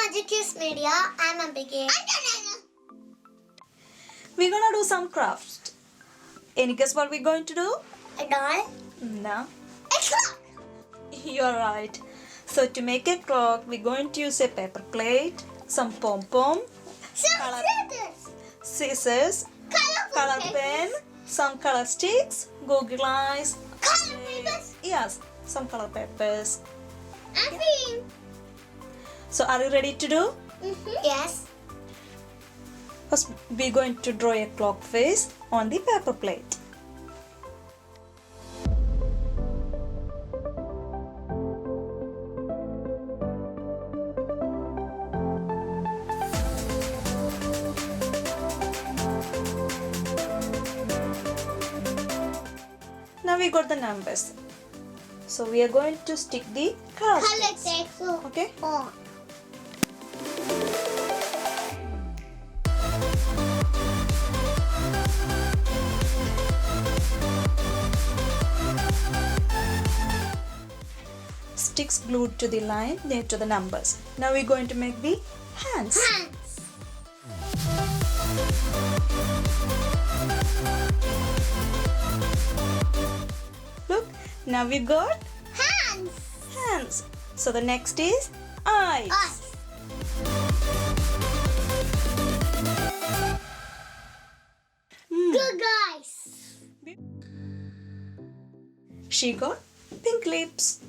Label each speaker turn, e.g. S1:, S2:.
S1: Magic Hues Media. I'm Abigail.
S2: We're gonna do some crafts. Any guess what we're going to do?
S1: A doll.
S2: No.
S1: A clock.
S2: You're right. So to make a clock, we're going to use a paper plate, some pom-pom,
S1: Some
S2: Color.
S1: scissors.
S2: scissors, color pen, some color sticks, Google eyes.
S1: Color papers.
S2: Yes, some color papers.
S1: And cream.
S2: So are you ready to do?
S1: Yes.
S2: First, we're going to draw a clock face on the paper plate. Now we got the numbers. So we are going to stick the color
S1: Color
S2: sticks.
S1: text.
S2: Okay.
S1: On.
S2: Sticks glued to the line near to the numbers. Now we're going to make the hands.
S1: Hands.
S2: Look, now we got
S1: Hands.
S2: hands. So the next is eyes.
S1: Eyes. Good guys.
S2: She got pink lips.